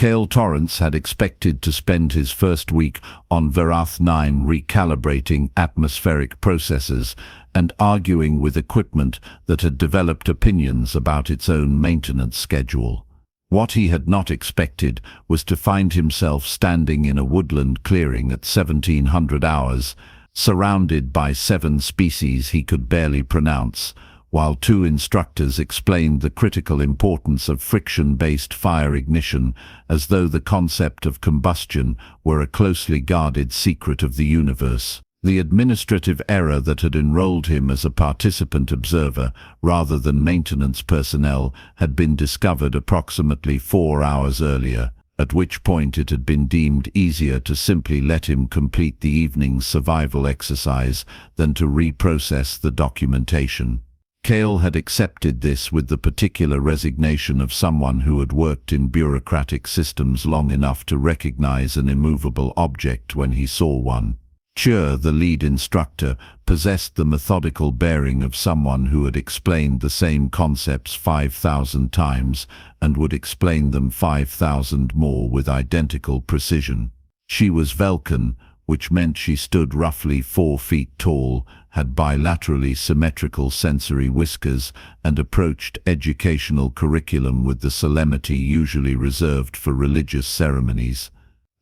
Kael Torrence had expected to spend his first week on Verath 9 recalibrating atmospheric processes and arguing with equipment that had developed opinions about its own maintenance schedule. What he had not expected was to find himself standing in a woodland clearing at 1700 hours, surrounded by 7 species he could barely pronounce, while 2 instructors explained the critical importance of friction-based fire ignition as though the concept of combustion were a closely guarded secret of the universe. The administrative error that had enrolled him as a participant observer rather than maintenance personnel had been discovered approximately 4 hours earlier, at which point it had been deemed easier to simply let him complete the evening's survival exercise than to reprocess the documentation. Kale had accepted this with the particular resignation of someone who had worked in bureaucratic systems long enough to recognize an immovable object when he saw one. Chur, the lead instructor, possessed the methodical bearing of someone who had explained the same concepts 5,000 times and would explain them 5,000 more with identical precision. She was Velkan, which meant she stood roughly 4 feet tall, had bilaterally symmetrical sensory whiskers, and approached educational curriculum with the solemnity usually reserved for religious ceremonies.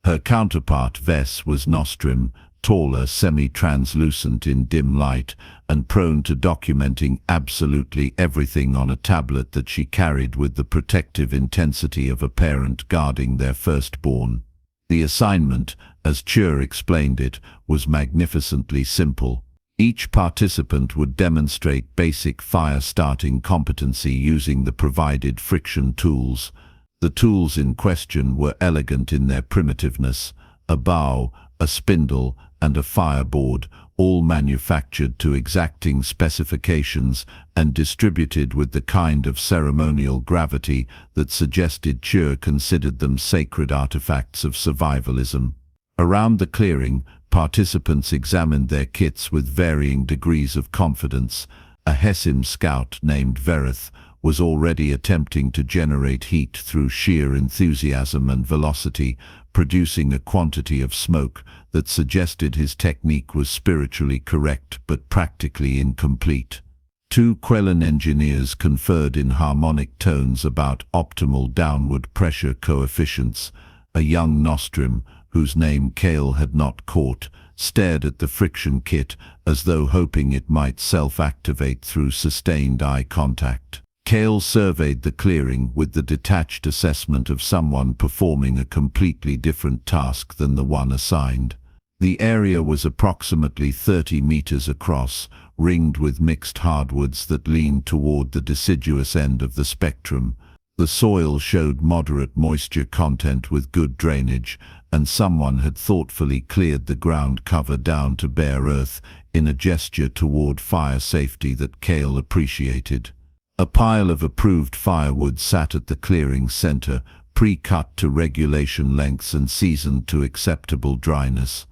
Her counterpart Ves was Nostrum, taller, semi-translucent in dim light, and prone to documenting absolutely everything on a tablet that she carried with the protective intensity of a parent guarding their firstborn. The assignment, as Chur explained it, was magnificently simple. Each participant would demonstrate basic fire-starting competency using the provided friction tools. The tools in question were elegant in their primitiveness: a bow, a spindle, and a fireboard, all manufactured to exacting specifications and distributed with the kind of ceremonial gravity that suggested Chur considered them sacred artifacts of survivalism. Around the clearing, participants examined their kits with varying degrees of confidence. A Hesim scout named Verith was already attempting to generate heat through sheer enthusiasm and velocity, producing a quantity of smoke that suggested his technique was spiritually correct but practically incomplete. 2 Quellan engineers conferred in harmonic tones about optimal downward pressure coefficients. A young Nostrum, whose name Kale had not caught, stared at the friction kit as though hoping it might self-activate through sustained eye contact. Kale surveyed the clearing with the detached assessment of someone performing a completely different task than the one assigned. The area was approximately 30 meters across, ringed with mixed hardwoods that leaned toward the deciduous end of the spectrum. The soil showed moderate moisture content with good drainage, and someone had thoughtfully cleared the ground cover down to bare earth in a gesture toward fire safety that Kale appreciated. A pile of approved firewood sat at the clearing's center, pre-cut to regulation lengths and seasoned to acceptable dryness.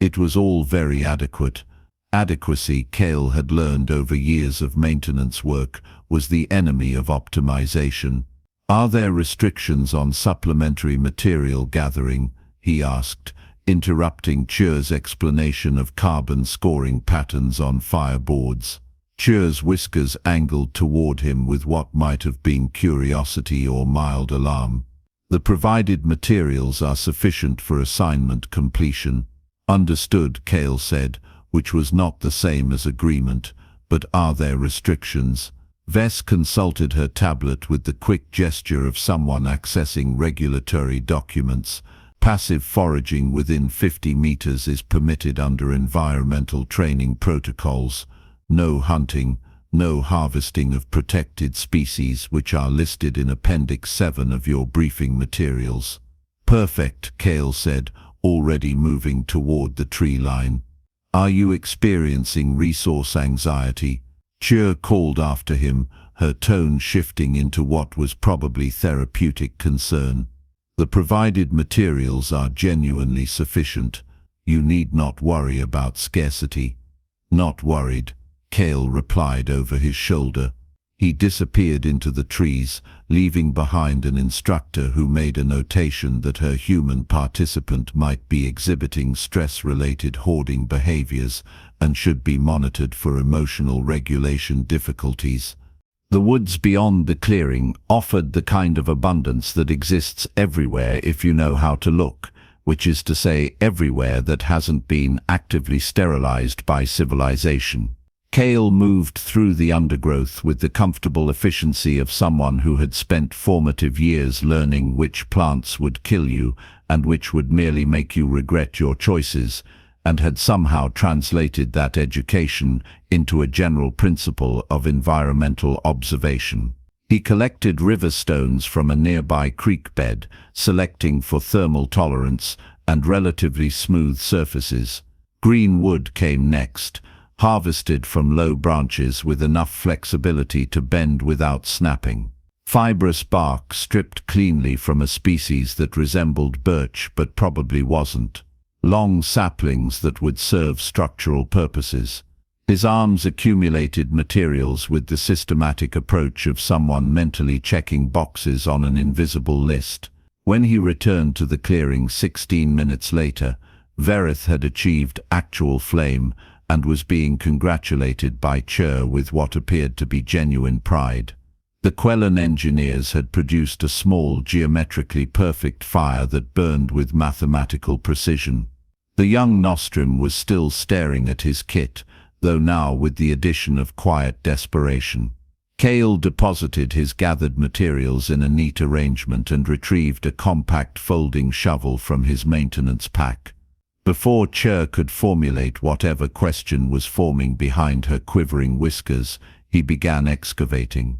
It was all very adequate. Adequacy, Kale had learned over years of maintenance work, was the enemy of optimization. "Are there restrictions on supplementary material gathering?" he asked, interrupting Chur's explanation of carbon scoring patterns on fireboards. Chur's whiskers angled toward him with what might have been curiosity or mild alarm. "The provided materials are sufficient for assignment completion." "Understood," Kale said, which was not the same as agreement. "But are there restrictions?" Ves consulted her tablet with the quick gesture of someone accessing regulatory documents. "Passive foraging within 50 meters is permitted under environmental training protocols. No hunting, no harvesting of protected species which are listed in Appendix 7 of your briefing materials." "Perfect," Kale said, already moving toward the tree line. "Are you experiencing resource anxiety?" Chur called after him, her tone shifting into what was probably therapeutic concern. "The provided materials are genuinely sufficient. You need not worry about scarcity." "Not worried," Kale replied over his shoulder. He disappeared into the trees, leaving behind an instructor who made a notation that her human participant might be exhibiting stress-related hoarding behaviors and should be monitored for emotional regulation difficulties. The woods beyond the clearing offered the kind of abundance that exists everywhere if you know how to look, which is to say everywhere that hasn't been actively sterilized by civilization. Kale moved through the undergrowth with the comfortable efficiency of someone who had spent formative years learning which plants would kill you and which would merely make you regret your choices, and had somehow translated that education into a general principle of environmental observation. He collected river stones from a nearby creek bed, selecting for thermal tolerance and relatively smooth surfaces. Green wood came next, harvested from low branches with enough flexibility to bend without snapping. Fibrous bark stripped cleanly from a species that resembled birch but probably wasn't. Long saplings that would serve structural purposes. His arms accumulated materials with the systematic approach of someone mentally checking boxes on an invisible list. When he returned to the clearing 16 minutes later, Verith had achieved actual flame and was being congratulated by Chur with what appeared to be genuine pride. The Quellan engineers had produced a small, geometrically perfect fire that burned with mathematical precision. The young Nostrum was still staring at his kit, though now with the addition of quiet desperation. Kale deposited his gathered materials in a neat arrangement and retrieved a compact folding shovel from his maintenance pack. Before Chur could formulate whatever question was forming behind her quivering whiskers, he began excavating.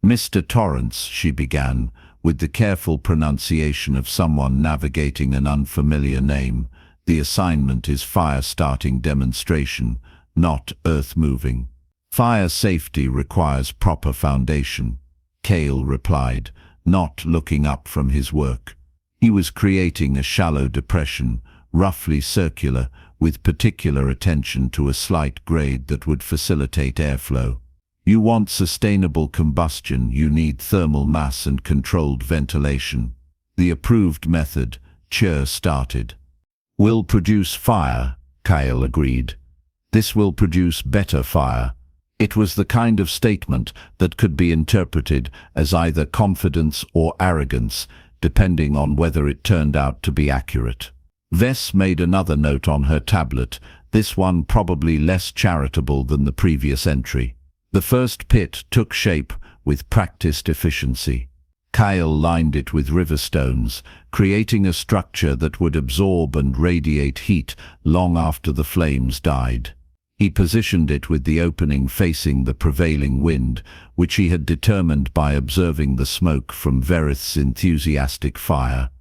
"Mr. Torrance," she began, with the careful pronunciation of someone navigating an unfamiliar name, "the assignment is fire-starting demonstration, not earth-moving. Fire safety requires proper foundation," Kale replied, not looking up from his work. He was creating a shallow depression, roughly circular, with particular attention to a slight grade that would facilitate airflow. "You want sustainable combustion, you need thermal mass and controlled ventilation. The approved method," Chur started. "Will produce fire," Kale agreed. "This will produce better fire." It was the kind of statement that could be interpreted as either confidence or arrogance, depending on whether it turned out to be accurate. Vess made another note on her tablet, this one probably less charitable than the previous entry. The first pit took shape with practiced efficiency. Kale lined it with river stones, creating a structure that would absorb and radiate heat long after the flames died. He positioned it with the opening facing the prevailing wind, which he had determined by observing the smoke from Verith's enthusiastic fire.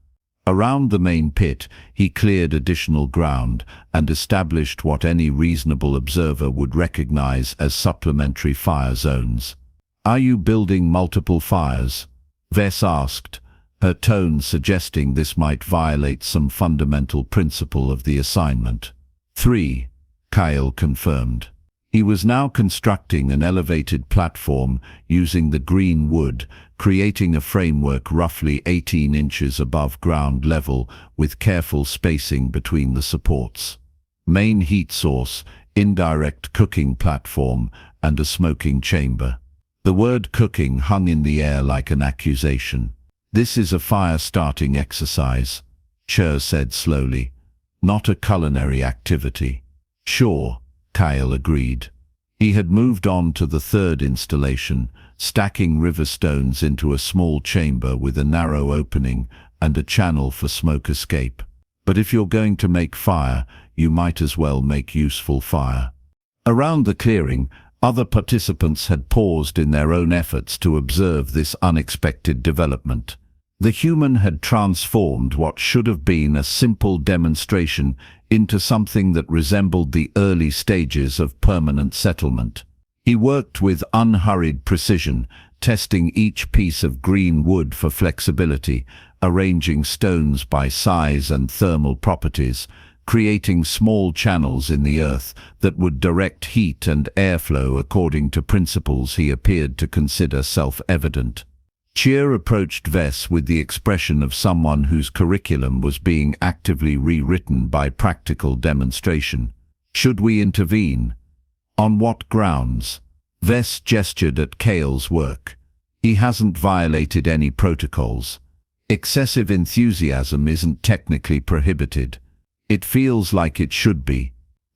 Around the main pit, he cleared additional ground and established what any reasonable observer would recognize as supplementary fire zones. "Are you building multiple fires?" Vess asked, her tone suggesting this might violate some fundamental principle of the assignment. "3, Kale confirmed. He was now constructing an elevated platform using the green wood, creating a framework roughly 18 inches above ground level with careful spacing between the supports. Main heat source, indirect cooking platform, and a smoking chamber. The word cooking hung in the air like an accusation. "This is a fire-starting exercise," Chur said slowly, "not a culinary activity." "Sure," Kale agreed. He had moved on to the third installation, stacking river stones into a small chamber with a narrow opening and a channel for smoke escape. "But if you're going to make fire, you might as well make useful fire." Around the clearing, other participants had paused in their own efforts to observe this unexpected development. The human had transformed what should have been a simple demonstration into something that resembled the early stages of permanent settlement. He worked with unhurried precision, testing each piece of green wood for flexibility, arranging stones by size and thermal properties, creating small channels in the earth that would direct heat and airflow according to principles he appeared to consider self-evident. Cheer approached Vess with the expression of someone whose curriculum was being actively rewritten by practical demonstration. Should we intervene? On what grounds? Vess gestured at Kale's work. He hasn't violated any protocols. Excessive enthusiasm isn't technically prohibited. It feels like it should be.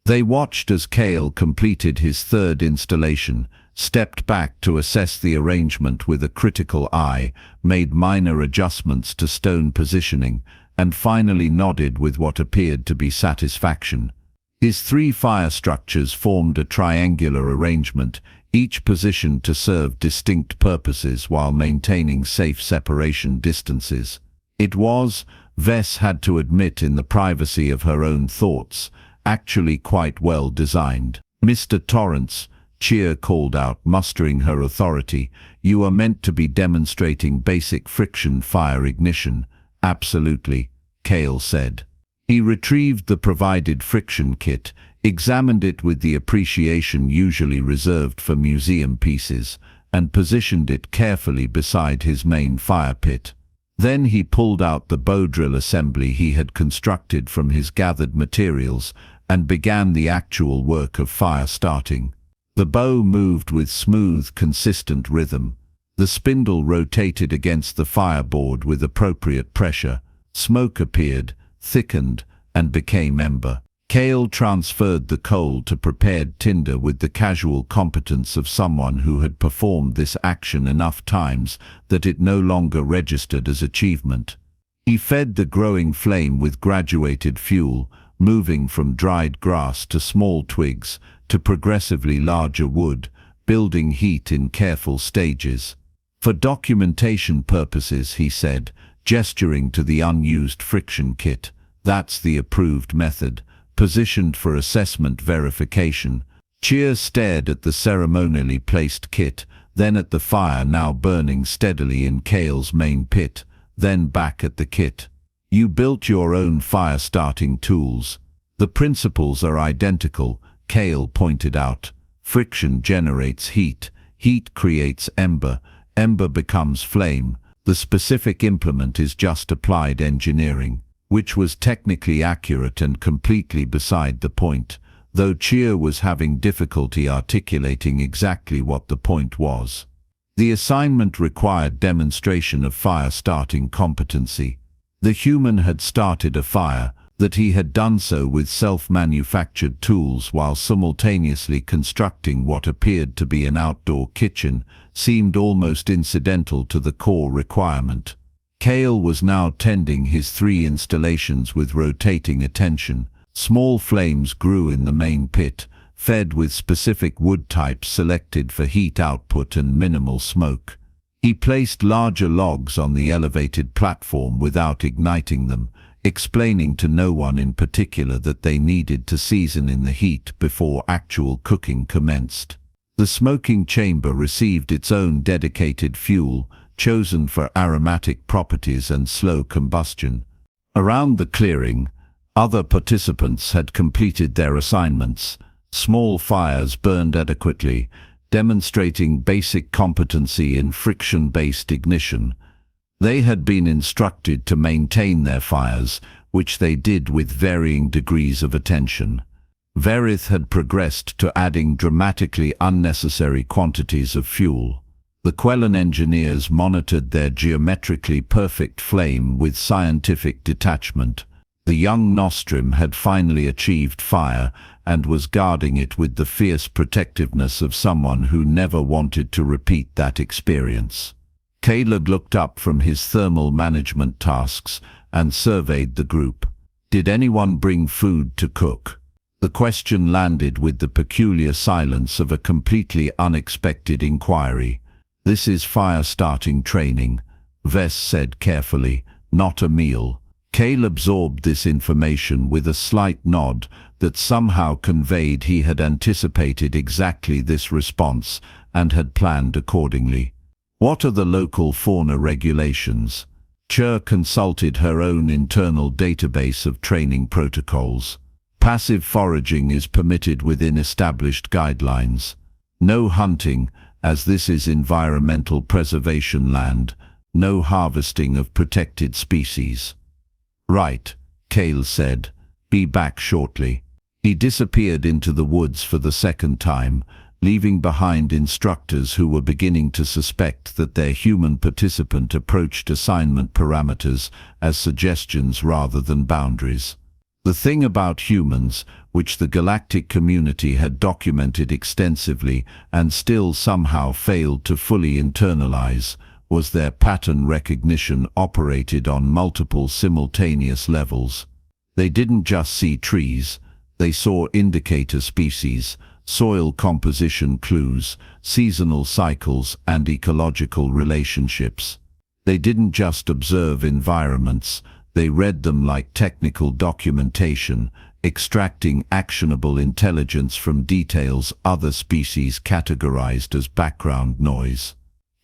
They watched as Kale completed his third installation, stepped back to assess the arrangement with a critical eye, made minor adjustments to stone positioning, and finally nodded with what appeared to be satisfaction. His 3 fire structures formed a triangular arrangement, each positioned to serve distinct purposes while maintaining safe separation distances. It was, Vess had to admit in the privacy of her own thoughts, actually quite well designed. "Mr. Torrence," Cheer called out, mustering her authority, "you are meant to be demonstrating basic friction fire ignition." "Absolutely," Kale said. He retrieved the provided friction kit, examined it with the appreciation usually reserved for museum pieces, and positioned it carefully beside his main fire pit. Then he pulled out the bow drill assembly he had constructed from his gathered materials and began the actual work of fire starting. The bow moved with smooth, consistent rhythm. The spindle rotated against the fireboard with appropriate pressure. Smoke appeared, thickened, and became ember. Kale transferred the coal to prepared tinder with the casual competence of someone who had performed this action enough times that it no longer registered as achievement. He fed the growing flame with graduated fuel, moving from dried grass to small twigs to progressively larger wood, building heat in careful stages. "For documentation purposes," he said, gesturing to the unused friction kit, "that's the approved method, positioned for assessment verification." Cheer stared at the ceremonially placed kit, then at the fire now burning steadily in Kale's main pit, then back at the kit. "You built your own fire-starting tools. The principles are identical," Kale pointed out. "Friction generates heat, heat creates ember, ember becomes flame. The specific implement is just applied engineering," which was technically accurate and completely beside the point, though Cheer was having difficulty articulating exactly what the point was. The assignment required demonstration of fire-starting competency. The human had started a fire, that he had done so with self-manufactured tools while simultaneously constructing what appeared to be an outdoor kitchen, seemed almost incidental to the core requirement. Kale was now tending his 3 installations with rotating attention. Small flames grew in the main pit, fed with specific wood types selected for heat output and minimal smoke. He placed larger logs on the elevated platform without igniting them, explaining to no one in particular that they needed to season in the heat before actual cooking commenced. The smoking chamber received its own dedicated fuel, chosen for aromatic properties and slow combustion. Around the clearing, other participants had completed their assignments. Small fires burned adequately, demonstrating basic competency in friction-based ignition. They had been instructed to maintain their fires, which they did with varying degrees of attention. Verith had progressed to adding dramatically unnecessary quantities of fuel. The Quellan engineers monitored their geometrically perfect flame with scientific detachment. The young Nostrum had finally achieved fire and was guarding it with the fierce protectiveness of someone who never wanted to repeat that experience. Caleb looked up from his thermal management tasks and surveyed the group. "Did anyone bring food to cook?" The question landed with the peculiar silence of a completely unexpected inquiry. "This is fire-starting training," Vess said carefully, "not a meal." Kale absorbed this information with a slight nod that somehow conveyed he had anticipated exactly this response and had planned accordingly. "What are the local fauna regulations?" Cher consulted her own internal database of training protocols. Passive foraging is permitted within established guidelines. No hunting, as this is environmental preservation land. No harvesting of protected species. Right, Kale said. Be back shortly. He disappeared into the woods for the second time, leaving behind instructors who were beginning to suspect that their human participant approached assignment parameters as suggestions rather than boundaries. The thing about humans, which the galactic community had documented extensively and still somehow failed to fully internalize, was their pattern recognition operated on multiple simultaneous levels. They didn't just see trees, they saw indicator species, soil composition clues, seasonal cycles, and ecological relationships. They didn't just observe environments, they read them like technical documentation, extracting actionable intelligence from details other species categorized as background noise.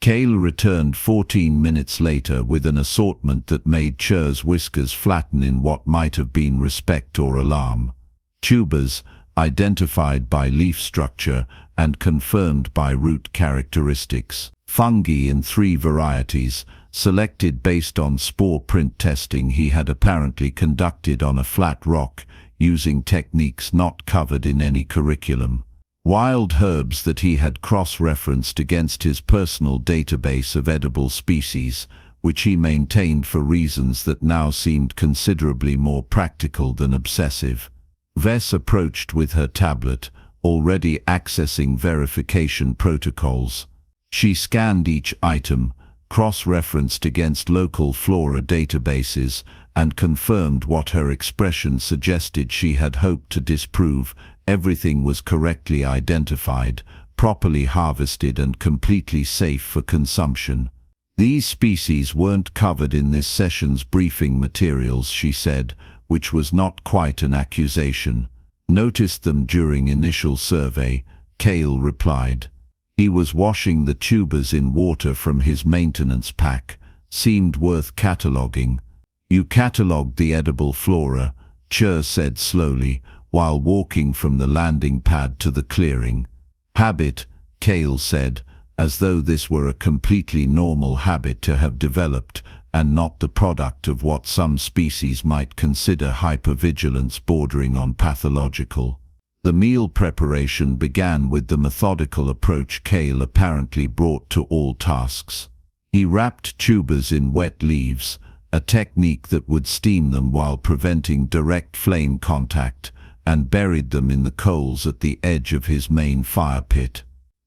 Kale returned 14 minutes later with an assortment that made Cher's whiskers flatten in what might have been respect or alarm. Tubers, identified by leaf structure and confirmed by root characteristics. Fungi in 3 varieties, selected based on spore print testing he had apparently conducted on a flat rock, using techniques not covered in any curriculum. Wild herbs that he had cross-referenced against his personal database of edible species, which he maintained for reasons that now seemed considerably more practical than obsessive. Vess approached with her tablet, already accessing verification protocols. She scanned each item, cross-referenced against local flora databases, and confirmed what her expression suggested she had hoped to disprove. Everything was correctly identified, properly harvested, and completely safe for consumption. These species weren't covered in this session's briefing materials, she said, which was not quite an accusation. Noticed them during initial survey, Kale replied. He was washing the tubers in water from his maintenance pack. Seemed worth cataloguing. You catalogued the edible flora, Cher said slowly, while walking from the landing pad to the clearing. Habit, Kale said, as though this were a completely normal habit to have developed, and not the product of what some species might consider hypervigilance bordering on pathological. The meal preparation began with the methodical approach Kale apparently brought to all tasks. He wrapped tubers in wet leaves, a technique that would steam them while preventing direct flame contact, and buried them in the coals at the edge of his main fire pit.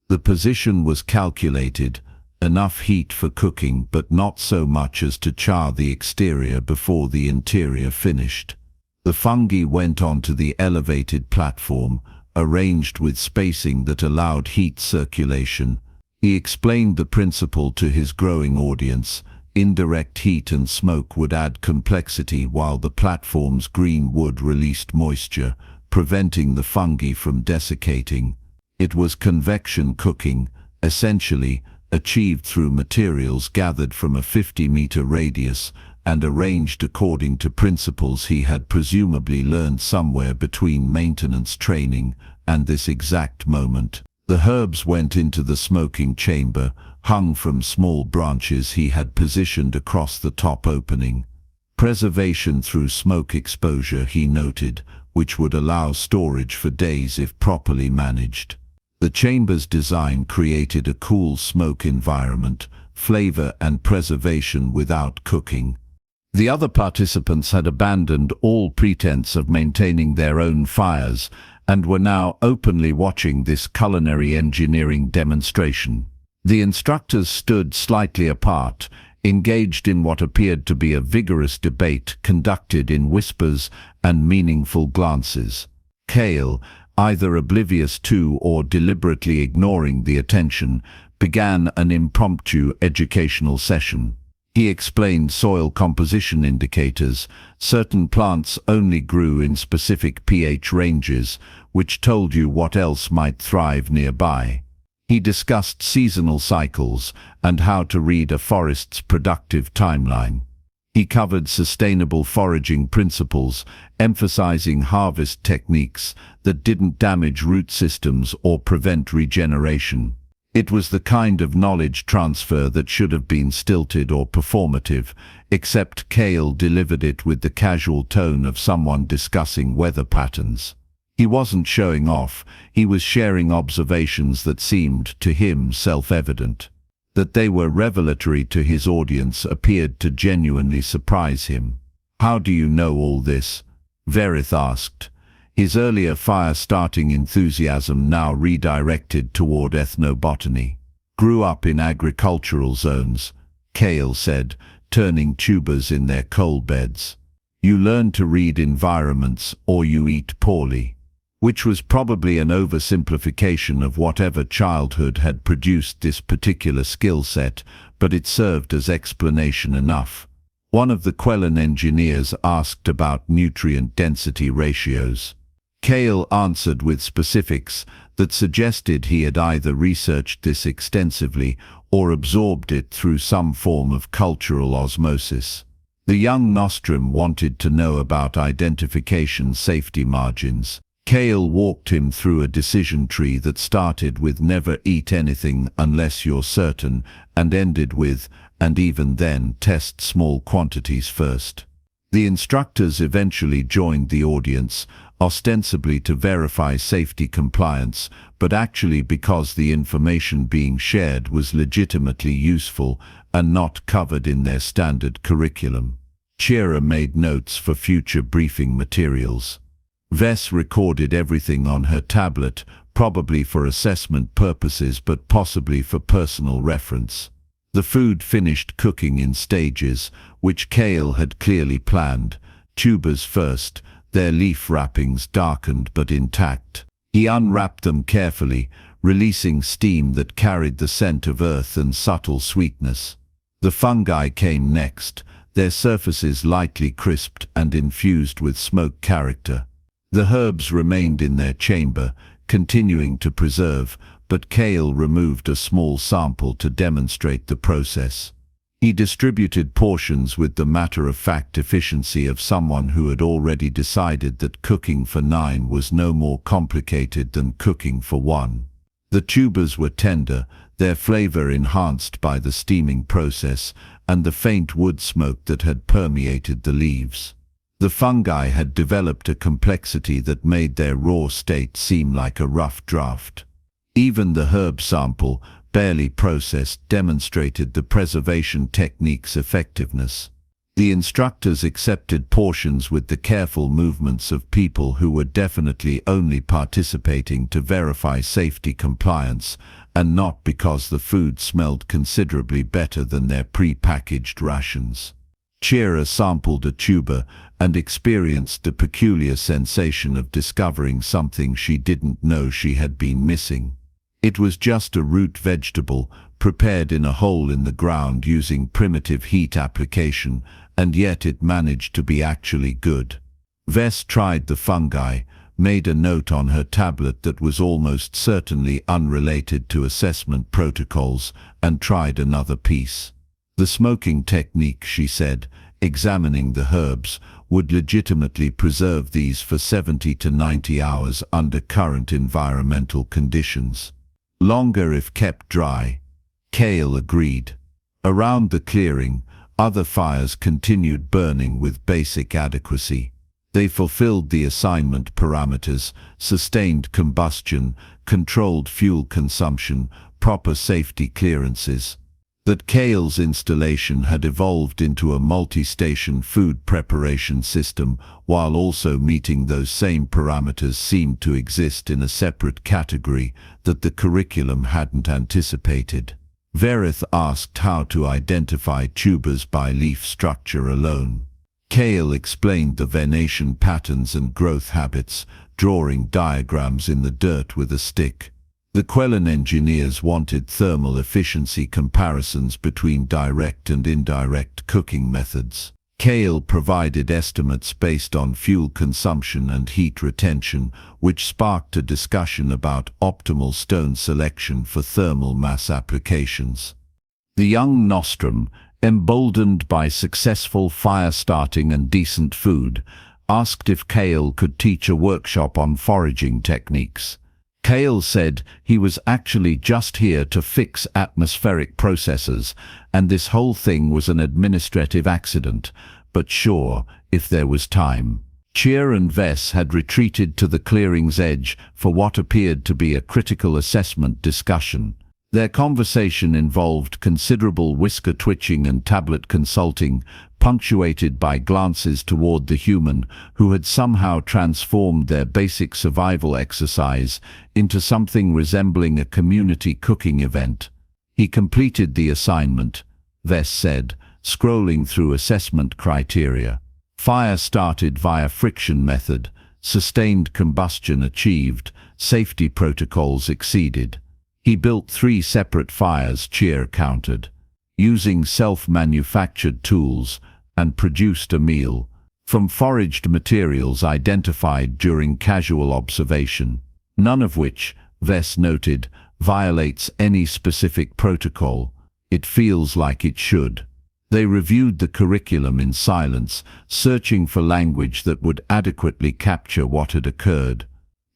The position was calculated, enough heat for cooking but not so much as to char the exterior before the interior finished. The fungi went onto the elevated platform, arranged with spacing that allowed heat circulation. He explained the principle to his growing audience. Indirect heat and smoke would add complexity while the platform's green wood released moisture, preventing the fungi from desiccating. It was convection cooking, essentially, achieved through materials gathered from a 50-meter radius and arranged according to principles he had presumably learned somewhere between maintenance training and this exact moment. The herbs went into the smoking chamber, hung from small branches he had positioned across the top opening. Preservation through smoke exposure, he noted, which would allow storage for days if properly managed. The chamber's design created a cool smoke environment, flavor and preservation without cooking. The other participants had abandoned all pretense of maintaining their own fires and were now openly watching this culinary engineering demonstration. The instructors stood slightly apart, engaged in what appeared to be a vigorous debate conducted in whispers and meaningful glances. Kale, either oblivious to or deliberately ignoring the attention, began an impromptu educational session. He explained soil composition indicators. Certain plants only grew in specific pH ranges, which told you what else might thrive nearby. He discussed seasonal cycles and how to read a forest's productive timeline. He covered sustainable foraging principles, emphasizing harvest techniques that didn't damage root systems or prevent regeneration. It was the kind of knowledge transfer that should have been stilted or performative, except Kale delivered it with the casual tone of someone discussing weather patterns. He wasn't showing off, he was sharing observations that seemed to him self-evident. That they were revelatory to his audience appeared to genuinely surprise him. "How do you know all this?" Verith asked, his earlier fire-starting enthusiasm now redirected toward ethnobotany. "Grew up in agricultural zones," Kale said, turning tubers in their coal beds. "You learn to read environments or you eat poorly." Which was probably an oversimplification of whatever childhood had produced this particular skill set, but it served as explanation enough. One of the Quellan engineers asked about nutrient density ratios. Kale answered with specifics that suggested he had either researched this extensively or absorbed it through some form of cultural osmosis. The young nostrum wanted to know about identification safety margins. Kale walked him through a decision tree that started with "never eat anything unless you're certain" and ended with "and even then test small quantities first." The instructors eventually joined the audience, ostensibly to verify safety compliance, but actually because the information being shared was legitimately useful and not covered in their standard curriculum. Chira made notes for future briefing materials. Vess recorded everything on her tablet, probably for assessment purposes but possibly for personal reference. The food finished cooking in stages, which Kale had clearly planned. Tubers first, their leaf wrappings darkened but intact. He unwrapped them carefully, releasing steam that carried the scent of earth and subtle sweetness. The fungi came next, their surfaces lightly crisped and infused with smoke character. The herbs remained in their chamber, continuing to preserve, but Kale removed a small sample to demonstrate the process. He distributed portions with the matter-of-fact efficiency of someone who had already decided that cooking for 9 was no more complicated than cooking for 1. The tubers were tender, their flavor enhanced by the steaming process and the faint wood smoke that had permeated the leaves. The fungi had developed a complexity that made their raw state seem like a rough draft. Even the herb sample, barely processed, demonstrated the preservation technique's effectiveness. The instructors accepted portions with the careful movements of people who were definitely only participating to verify safety compliance, and not because the food smelled considerably better than their pre-packaged rations. Chira sampled a tuber and experienced the peculiar sensation of discovering something she didn't know she had been missing. It was just a root vegetable, prepared in a hole in the ground using primitive heat application, and yet it managed to be actually good. Vess tried the fungi, made a note on her tablet that was almost certainly unrelated to assessment protocols, and tried another piece. The smoking technique, she said, examining the herbs, would legitimately preserve these for 70 to 90 hours under current environmental conditions. Longer if kept dry. Kale agreed. Around the clearing, other fires continued burning with basic adequacy. They fulfilled the assignment parameters: sustained combustion, controlled fuel consumption, proper safety clearances. That Kale's installation had evolved into a multi-station food preparation system while also meeting those same parameters seemed to exist in a separate category that the curriculum hadn't anticipated. Verith asked how to identify tubers by leaf structure alone. Kale explained the venation patterns and growth habits, drawing diagrams in the dirt with a stick. The Quellan engineers wanted thermal efficiency comparisons between direct and indirect cooking methods. Kale provided estimates based on fuel consumption and heat retention, which sparked a discussion about optimal stone selection for thermal mass applications. The young nostrum, emboldened by successful fire starting and decent food, asked if Kale could teach a workshop on foraging techniques. Kale said he was actually just here to fix atmospheric processes, and this whole thing was an administrative accident, but sure, if there was time. Cheer and Vess had retreated to the clearing's edge for what appeared to be a critical assessment discussion. Their conversation involved considerable whisker twitching and tablet consulting, punctuated by glances toward the human who had somehow transformed their basic survival exercise into something resembling a community cooking event. He completed the assignment, Vess said, scrolling through assessment criteria. Fire started via friction method, sustained combustion achieved, safety protocols exceeded. He built 3 separate fires, Cheer counted, using self-manufactured tools, and produced a meal from foraged materials identified during casual observation, none of which, Vess noted, violates any specific protocol. It feels like it should. They reviewed the curriculum in silence, searching for language that would adequately capture what had occurred.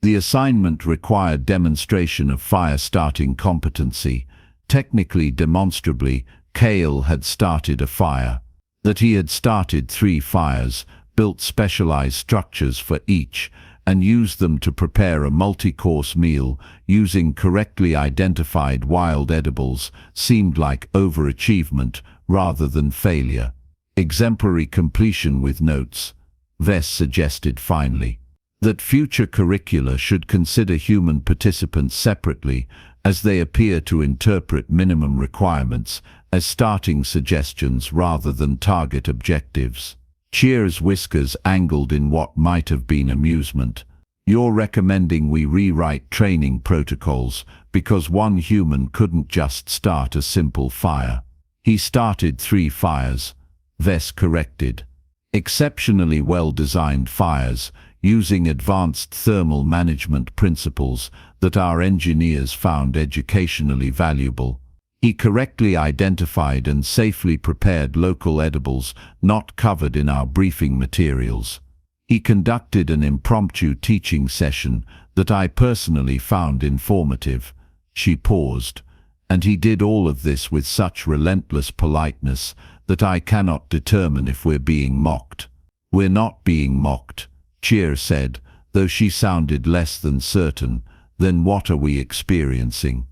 The assignment required demonstration of fire-starting competency. Technically, demonstrably, Kale had started a fire. That he had started 3 fires, built specialized structures for each, and used them to prepare a multi-course meal using correctly identified wild edibles seemed like overachievement rather than failure. Exemplary completion with notes, Vess suggested finally. That future curricula should consider human participants separately, as they appear to interpret minimum requirements as starting suggestions rather than target objectives. Cheer's whiskers angled in what might have been amusement. You're recommending we rewrite training protocols because one human couldn't just start a simple fire. He started 3 fires, Vess corrected. Exceptionally well-designed fires, using advanced thermal management principles that our engineers found educationally valuable. He correctly identified and safely prepared local edibles not covered in our briefing materials. He conducted an impromptu teaching session that I personally found informative. She paused, and he did all of this with such relentless politeness that I cannot determine if we're being mocked. We're not being mocked, Cheer said, though she sounded less than certain. Then what are we experiencing?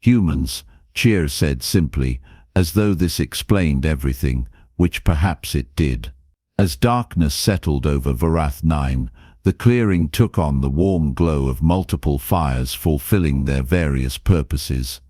Humans, Cheer said simply, as though this explained everything, which perhaps it did. As darkness settled over Varath 9, the clearing took on the warm glow of multiple fires fulfilling their various purposes.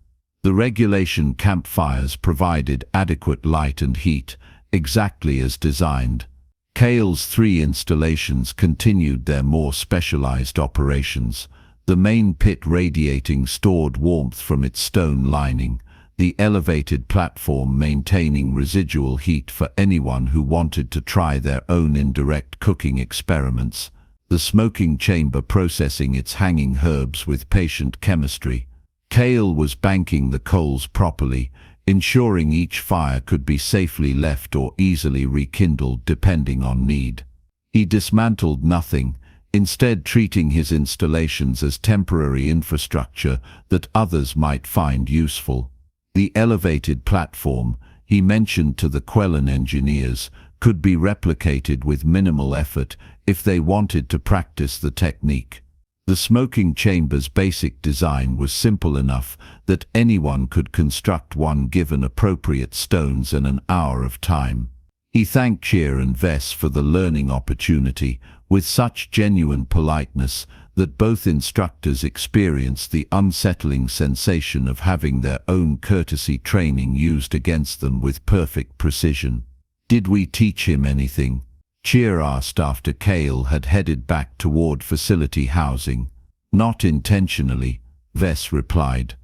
The regulation campfires provided adequate light and heat, exactly as designed. Kale's 3 installations continued their more specialized operations, the main pit radiating stored warmth from its stone lining, the elevated platform maintaining residual heat for anyone who wanted to try their own indirect cooking experiments, the smoking chamber processing its hanging herbs with patient chemistry. Kale was banking the coals properly, ensuring each fire could be safely left or easily rekindled depending on need. He dismantled nothing, instead treating his installations as temporary infrastructure that others might find useful. The elevated platform, he mentioned to the Quellan engineers, could be replicated with minimal effort if they wanted to practice the technique. The smoking chamber's basic design was simple enough that anyone could construct one given appropriate stones and an hour of time. He thanked Cheer and Vess for the learning opportunity with such genuine politeness that both instructors experienced the unsettling sensation of having their own courtesy training used against them with perfect precision. Did we teach him anything? Cheer asked after Kale had headed back toward facility housing. Not intentionally, Vess replied.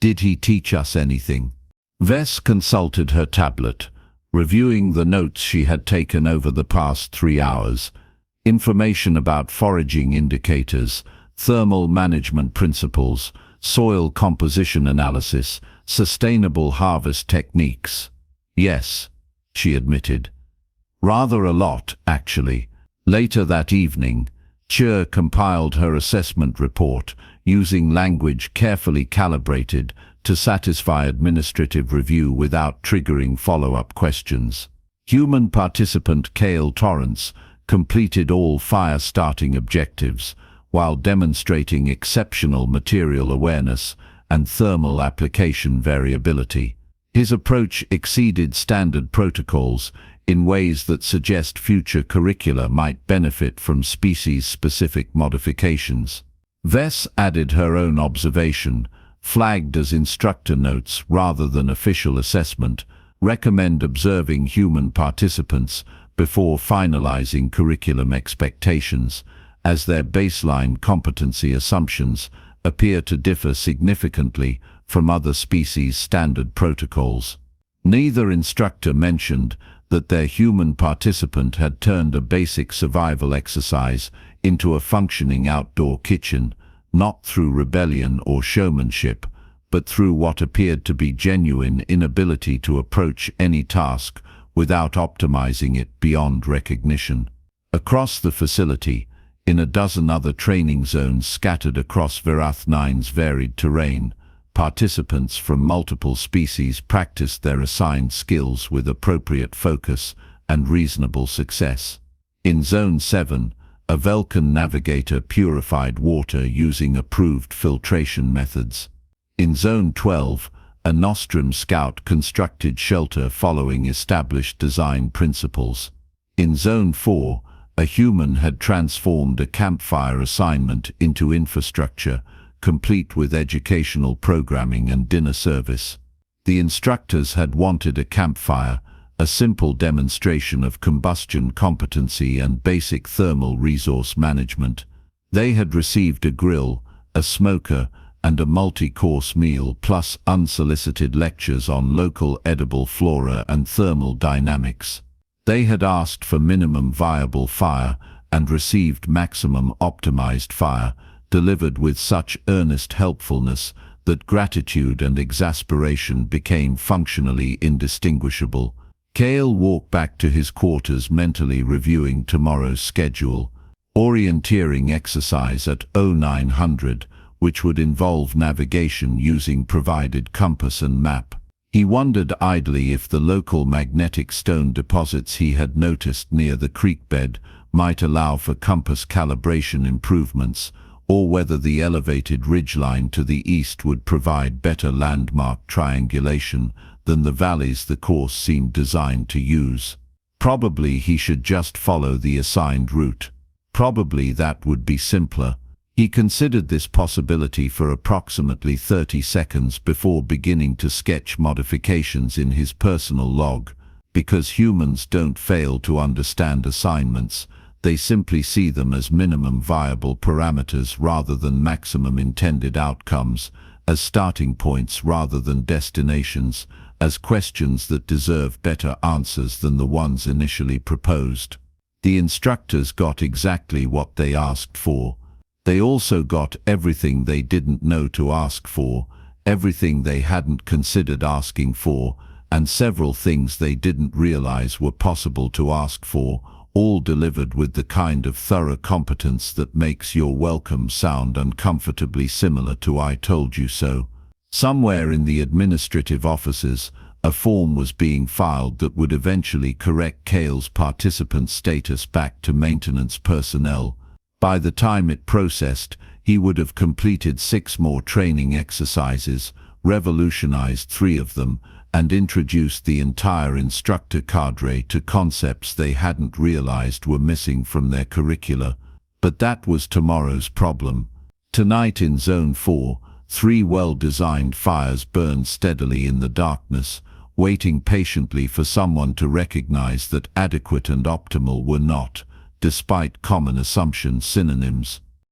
Did he teach us anything? Vess consulted her tablet, reviewing the notes she had taken over the past 3 hours. Information about foraging indicators, thermal management principles, soil composition analysis, sustainable harvest techniques. Yes, she admitted. Rather a lot, actually. Later that evening, Chur compiled her assessment report, using language carefully calibrated to satisfy administrative review without triggering follow-up questions. Human participant Kael Torrence completed all fire starting objectives, while demonstrating exceptional material awareness and thermal application variability. His approach exceeded standard protocols in ways that suggest future curricula might benefit from species-specific modifications. Vess added her own observation, flagged as instructor notes rather than official assessment, recommend observing human participants before finalizing curriculum expectations, as their baseline competency assumptions appear to differ significantly from other species' standard protocols. Neither instructor mentioned that their human participant had turned a basic survival exercise into a functioning outdoor kitchen, not through rebellion or showmanship, but through what appeared to be genuine inability to approach any task without optimizing it beyond recognition. Across the facility, in a dozen other training zones scattered across Verath 9's varied terrain, participants from multiple species practiced their assigned skills with appropriate focus and reasonable success. In Zone 7, a Vulcan navigator purified water using approved filtration methods. In Zone 12, a Nostrum scout constructed shelter following established design principles. In Zone 4, a human had transformed a campfire assignment into infrastructure, complete with educational programming and dinner service. The instructors had wanted a campfire, a simple demonstration of combustion competency and basic thermal resource management. They had received a grill, a smoker, and a multi-course meal, plus unsolicited lectures on local edible flora and thermal dynamics. They had asked for minimum viable fire and received maximum optimized fire, delivered with such earnest helpfulness that gratitude and exasperation became functionally indistinguishable. Kale walked back to his quarters, mentally reviewing tomorrow's schedule. Orienteering exercise at 0900, which would involve navigation using provided compass and map. He wondered idly if the local magnetic stone deposits he had noticed near the creek bed might allow for compass calibration improvements, or whether the elevated ridgeline to the east would provide better landmark triangulation than the valleys the course seemed designed to use. Probably he should just follow the assigned route. Probably that would be simpler. He considered this possibility for approximately 30 seconds before beginning to sketch modifications in his personal log. Because humans don't fail to understand assignments, they simply see them as minimum viable parameters rather than maximum intended outcomes, as starting points rather than destinations, as questions that deserve better answers than the ones initially proposed. The instructors got exactly what they asked for. They also got everything they didn't know to ask for, everything they hadn't considered asking for, and several things they didn't realize were possible to ask for, all delivered with the kind of thorough competence that makes your welcome sound uncomfortably similar to "I told you so." Somewhere in the administrative offices, a form was being filed that would eventually correct Kale's participant status back to maintenance personnel. By the time it processed, he would have completed 6 more training exercises, revolutionized 3 of them, and introduced the entire instructor cadre to concepts they hadn't realized were missing from their curricula. But that was tomorrow's problem. Tonight in Zone 4, 3 well-designed fires burned steadily in the darkness, waiting patiently for someone to recognize that adequate and optimal were not, despite common assumption synonyms.